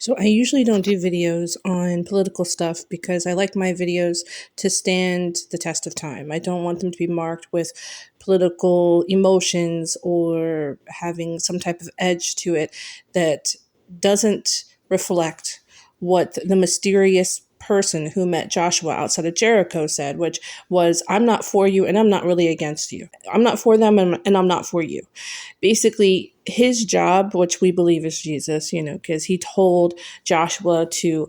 So I usually don't do videos on political stuff because I like my videos to stand the test of time. I don't want them to be marked with political emotions or having some type of edge to it that doesn't reflect what the mysterious person who met Joshua outside of Jericho said, which was, I'm not for you and I'm not really against you. I'm not for them and I'm not for you. Basically, his job, which we believe is Jesus, because he told Joshua to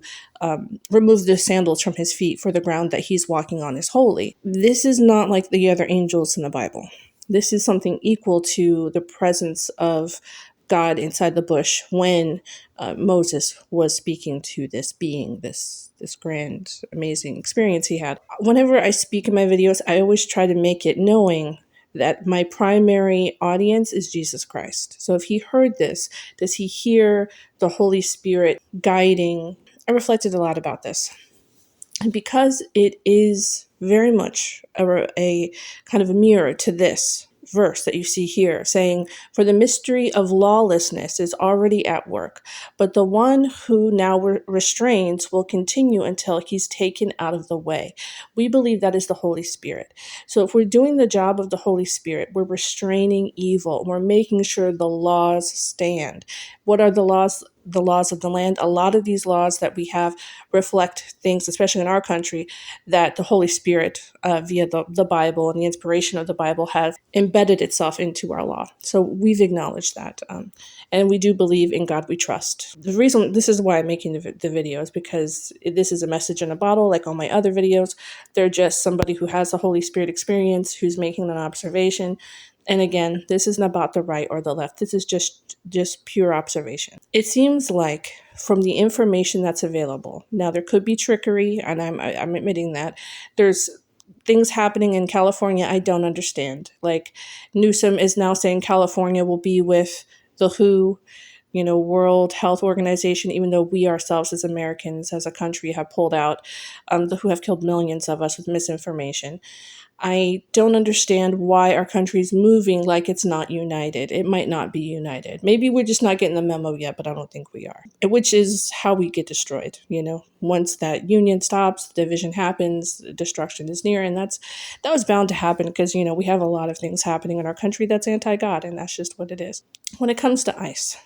remove the sandals from his feet, for the ground that he's walking on is holy. This is not like the other angels in the Bible. This is something equal to the presence of God inside the bush when Moses was speaking to this being, this grand, amazing experience he had. Whenever I speak in my videos, I always try to make it knowing that my primary audience is Jesus Christ. So if he heard this, does he hear the Holy Spirit guiding? I reflected a lot about this. And because it is very much a kind of a mirror to this verse that you see here, saying, for the mystery of lawlessness is already at work, but the one who now restrains will continue until he's taken out of the way. We believe that is the Holy Spirit. So if we're doing the job of the Holy Spirit, we're restraining evil. We're making sure the laws stand. What are the laws? The laws of the land. A lot of these laws that we have reflect things, especially in our country, that the Holy Spirit, via the Bible and the inspiration of the Bible, has embedded itself into our law. So we've acknowledged that. And we do believe in God we trust. The reason, this is why I'm making the video, is because this is a message in a bottle, like all my other videos. They're just somebody who has a Holy Spirit experience, who's making an observation. And again, this isn't about the right or the left. This is just pure observation. It seems like from the information that's available, now there could be trickery, and I'm admitting that. There's things happening in California I don't understand. Like Newsom is now saying California will be with the WHO, World Health Organization, even though we ourselves as Americans, as a country, have pulled out, the WHO have killed millions of us with misinformation. I don't understand why our country's moving like it's not united. It might not be united. Maybe we're just not getting the memo yet, but I don't think we are. Which is how we get destroyed, Once that union stops, division happens, destruction is near, and that was bound to happen because, we have a lot of things happening in our country that's anti-God, and that's just what it is. When it comes to ICE,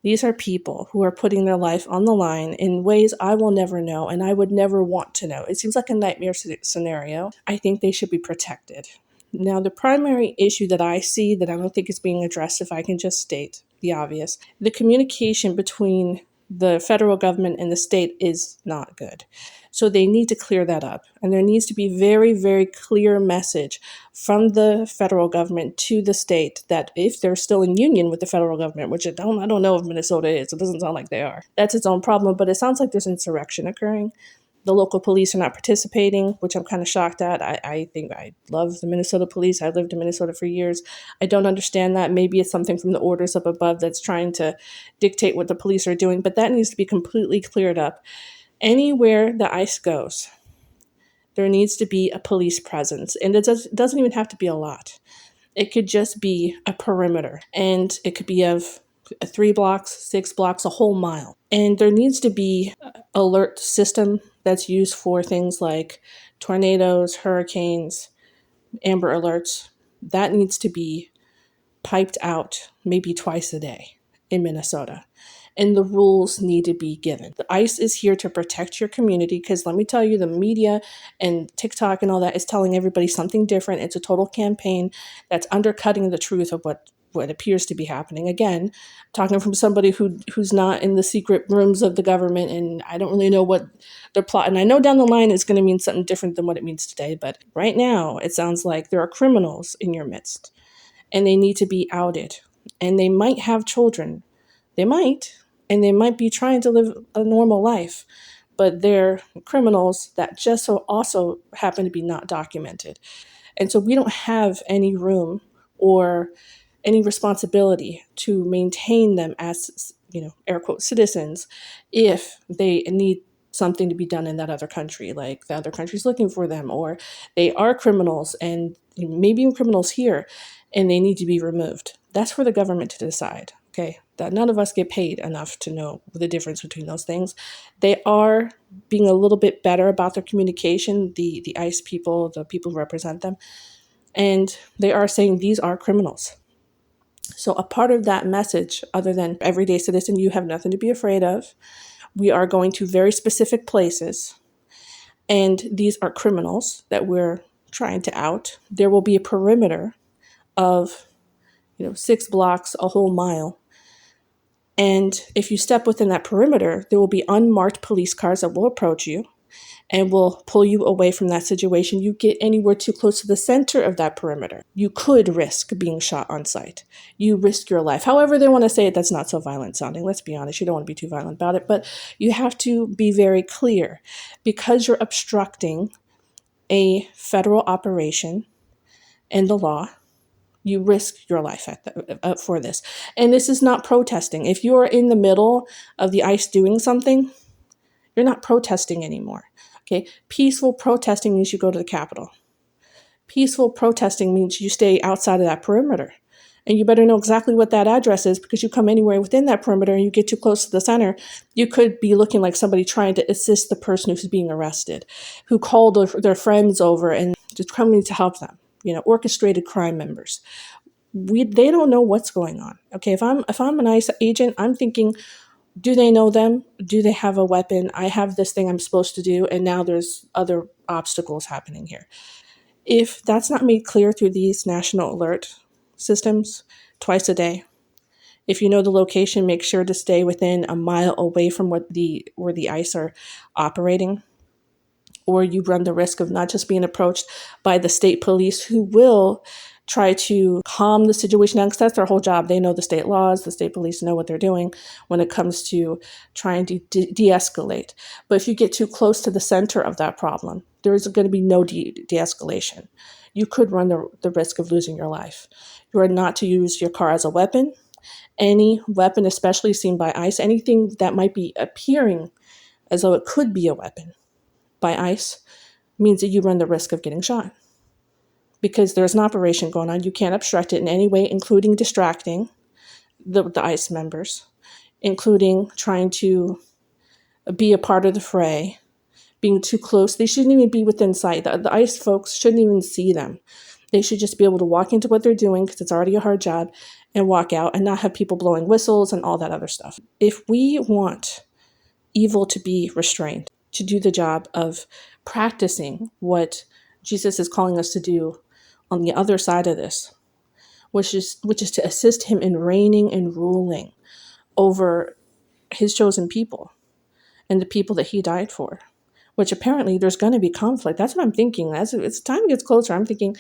these are people who are putting their life on the line in ways I will never know and I would never want to know. It seems like a nightmare scenario. I think they should be protected. Now, the primary issue that I see that I don't think is being addressed, if I can just state the obvious, the communication between the federal government and the state is not good. So they need to clear that up. And there needs to be very, very clear message from the federal government to the state that if they're still in union with the federal government, which I don't know if Minnesota is, it doesn't sound like they are. That's its own problem, but it sounds like there's insurrection occurring. The local police are not participating, which I'm kind of shocked at. I think I love the Minnesota police. I lived in Minnesota for years. I don't understand that. Maybe it's something from the orders up above that's trying to dictate what the police are doing, but that needs to be completely cleared up. Anywhere the ICE goes, there needs to be a police presence. And it doesn't even have to be a lot. It could just be a perimeter. And it could be of 3 blocks, 6 blocks, a whole mile. And there needs to be an alert system that's used for things like tornadoes, hurricanes, Amber Alerts. That needs to be piped out maybe twice a day in Minnesota. And the rules need to be given. The ICE is here to protect your community because let me tell you, the media and TikTok and all that is telling everybody something different. It's a total campaign that's undercutting the truth of what appears to be happening. Again, talking from somebody who's not in the secret rooms of the government, and I don't really know what their plot. And I know down the line it's going to mean something different than what it means today, but right now it sounds like there are criminals in your midst, and they need to be outed. And they might have children. They might. And they might be trying to live a normal life, but they're criminals that just so also happen to be not documented. And so we don't have any room or any responsibility to maintain them as, air quote, citizens if they need something to be done in that other country, like the other country's looking for them, or they are criminals and maybe even criminals here, and they need to be removed. That's for the government to decide. Okay, that none of us get paid enough to know the difference between those things. They are being a little bit better about their communication, the ICE people, the people who represent them, and they are saying these are criminals. So a part of that message, other than everyday citizen, you have nothing to be afraid of. We are going to very specific places, and these are criminals that we're trying to out. There will be a perimeter of 6 blocks, a whole mile. And if you step within that perimeter, there will be unmarked police cars that will approach you and will pull you away from that situation. You get anywhere too close to the center of that perimeter, you could risk being shot on sight. You risk your life. However they want to say it, that's not so violent sounding. Let's be honest, you don't want to be too violent about it, but you have to be very clear because you're obstructing a federal operation and the law. You risk your life for this. And this is not protesting. If you're in the middle of the ICE doing something, you're not protesting anymore. Okay? Peaceful protesting means you go to the Capitol. Peaceful protesting means you stay outside of that perimeter. And you better know exactly what that address is, because you come anywhere within that perimeter and you get too close to the center, you could be looking like somebody trying to assist the person who's being arrested, who called their friends over and just coming to help them. Orchestrated crime members. They don't know what's going on. Okay, if I'm an ICE agent, I'm thinking, do they know them? Do they have a weapon? I have this thing I'm supposed to do, and now there's other obstacles happening here. If that's not made clear through these national alert systems twice a day, if you know the location, make sure to stay within a mile away from where the ICE are operating, or you run the risk of not just being approached by the state police, who will try to calm the situation down, because that's their whole job. They know the state laws, the state police know what they're doing when it comes to trying to de-escalate. But if you get too close to the center of that problem, there is going to be no de-escalation. You could run the risk of losing your life. You are not to use your car as a weapon. Any weapon, especially seen by ICE, anything that might be appearing as though it could be a weapon by ICE, means that you run the risk of getting shot. Because there's an operation going on, you can't obstruct it in any way, including distracting the ICE members, including trying to be a part of the fray, being too close. They shouldn't even be within sight. The ICE folks shouldn't even see them. They should just be able to walk into what they're doing, because it's already a hard job, and walk out and not have people blowing whistles and all that other stuff. If we want evil to be restrained, to do the job of practicing what Jesus is calling us to do on the other side of this, which is to assist him in reigning and ruling over his chosen people and the people that he died for, which apparently there's going to be conflict. That's what I'm thinking. As time gets closer, I'm thinking,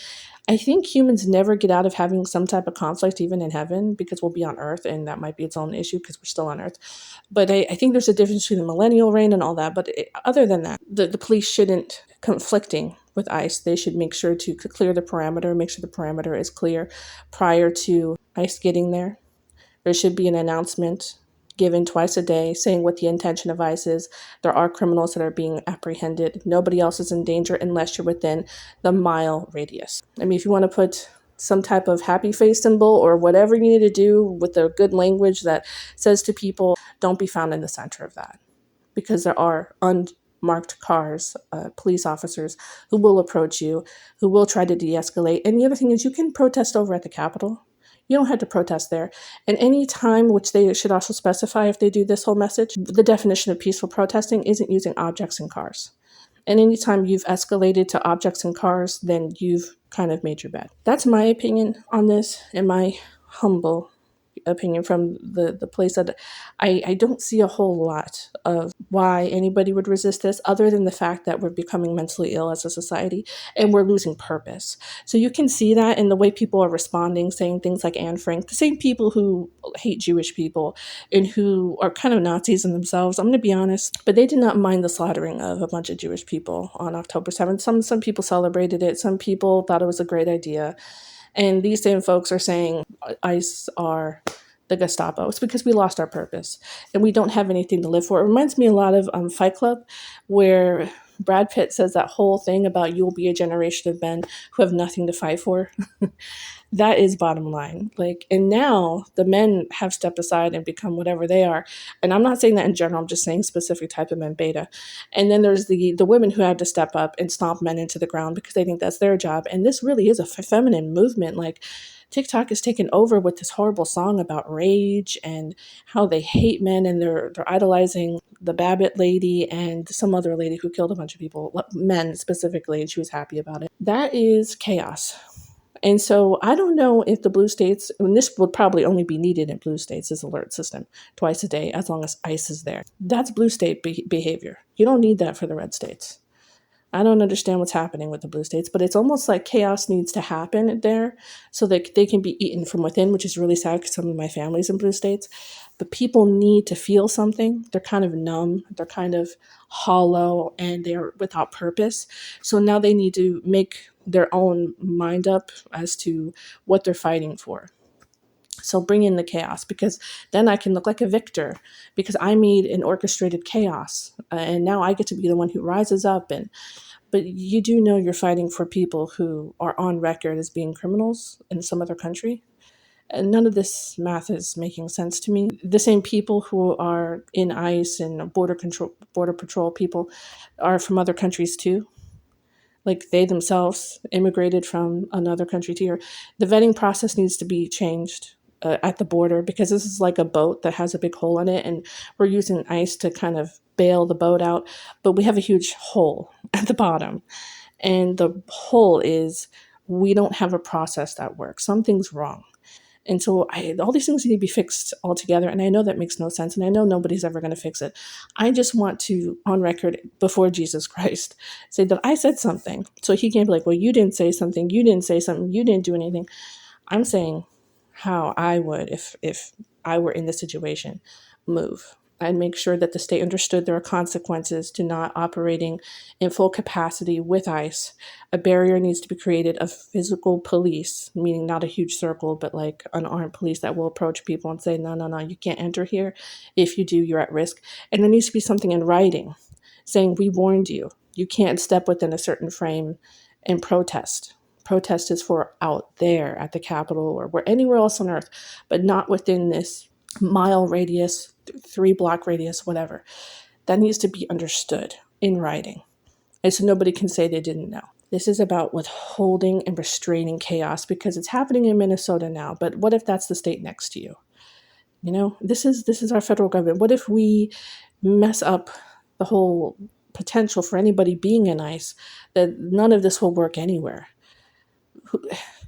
I think humans never get out of having some type of conflict, even in heaven, because we'll be on earth, and that might be its own issue because we're still on earth. But I think there's a difference between the millennial reign and all that. But other than that, the police shouldn't conflicting with ICE. They should make sure to clear the parameter, make sure the parameter is clear prior to ICE getting there. There should be an announcement given twice a day saying what the intention of ICE is. There are criminals that are being apprehended. Nobody else is in danger unless you're within the mile radius. I mean, if you want to put some type of happy face symbol or whatever you need to do with a good language that says to people, don't be found in the center of that, because there are unmarked cars, police officers who will approach you, who will try to de-escalate. And the other thing is, you can protest over at the Capitol. You don't have to protest there. And any time, which they should also specify if they do this whole message, the definition of peaceful protesting isn't using objects and cars. And anytime you've escalated to objects and cars, then you've kind of made your bed. That's my opinion on this, and my humble opinion from the place that I don't see a whole lot of why anybody would resist this, other than the fact that we're becoming mentally ill as a society and we're losing purpose. So you can see that in the way people are responding, saying things like Anne Frank, the same people who hate Jewish people and who are kind of Nazis in themselves, I'm going to be honest, but they did not mind the slaughtering of a bunch of Jewish people on October 7th. Some people celebrated it. Some people thought it was a great idea. And these same folks are saying ICE are the Gestapo. It's because we lost our purpose and we don't have anything to live for. It reminds me a lot of Fight Club, where Brad Pitt says that whole thing about you'll be a generation of men who have nothing to fight for. That is bottom line. Like, and now the men have stepped aside and become whatever they are. And I'm not saying that in general, I'm just saying specific type of men, beta. And then there's the women who had to step up and stomp men into the ground because they think that's their job. And this really is a feminine movement. Like, TikTok is taken over with this horrible song about rage and how they hate men, and they're idolizing the Babbitt lady and some other lady who killed a bunch of people, men specifically, and she was happy about it. That is chaos. And so I don't know if the blue states, and this would probably only be needed in blue states, this alert system twice a day, as long as ICE is there. That's blue state behavior. You don't need that for the red states. I don't understand what's happening with the blue states, but it's almost like chaos needs to happen there so that they can be eaten from within, which is really sad because some of my family's in blue states. But people need to feel something. They're kind of numb, they're kind of hollow, and they're without purpose. So now they need to make their own mind up as to what they're fighting for. So bring in the chaos, because then I can look like a victor because I made an orchestrated chaos. And now I get to be the one who rises up. But you do know you're fighting for people who are on record as being criminals in some other country. And none of this math is making sense to me. The same people who are in ICE and border patrol people are from other countries too. Like, they themselves immigrated from another country to here. The vetting process needs to be changed at the border, because this is like a boat that has a big hole in it, and we're using ICE to kind of bail the boat out, but we have a huge hole at the bottom. And the hole is, we don't have a process that works. Something's wrong. And so all these things need to be fixed altogether. And I know that makes no sense. And I know nobody's ever going to fix it. I just want to, on record before Jesus Christ, say that I said something. So he can't be like, well, you didn't say something. You didn't say something. You didn't do anything. I'm saying how I would, if I were in this situation, move. I'd make sure that the state understood there are consequences to not operating in full capacity with ICE. A barrier needs to be created of physical police, meaning not a huge circle, but like an armed police that will approach people and say, no, no, no, you can't enter here. If you do, you're at risk. And there needs to be something in writing saying, we warned you. You can't step within a certain frame and protest. Protest is for out there at the Capitol or where anywhere else on earth, but not within this mile radius, 3 block radius, whatever. That needs to be understood in writing. And so nobody can say they didn't know. This is about withholding and restraining chaos, because it's happening in Minnesota now. But what if that's the state next to you? You know, this is our federal government. What if we mess up the whole potential for anybody being in ICE, that none of this will work anywhere?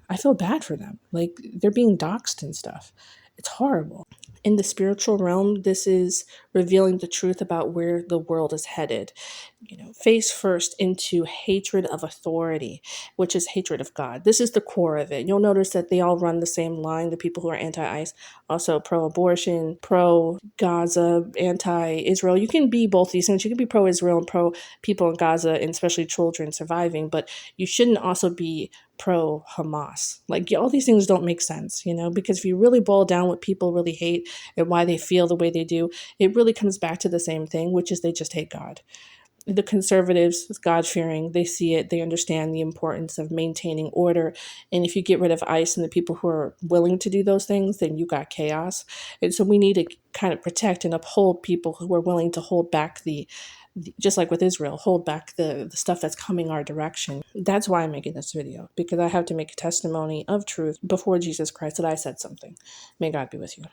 I feel bad for them. Like, they're being doxxed and stuff. It's horrible. In the spiritual realm, this is revealing the truth about where the world is headed. Face first into hatred of authority, which is hatred of God. This is the core of it. You'll notice that they all run the same line. The people who are anti-ICE, also pro-abortion, pro-Gaza, anti-Israel. You can be both these things. You can be pro-Israel and pro-people in Gaza, and especially children surviving, but you shouldn't also be pro-Hamas. Like, all these things don't make sense, because if you really boil down what people really hate and why they feel the way they do, it really comes back to the same thing, which is they just hate God. The conservatives, God-fearing, they see it, they understand the importance of maintaining order. And if you get rid of ICE and the people who are willing to do those things, then you got chaos. And so we need to kind of protect and uphold people who are willing to hold back just like with Israel, hold back the stuff that's coming our direction. That's why I'm making this video, because I have to make a testimony of truth before Jesus Christ that I said something. May God be with you.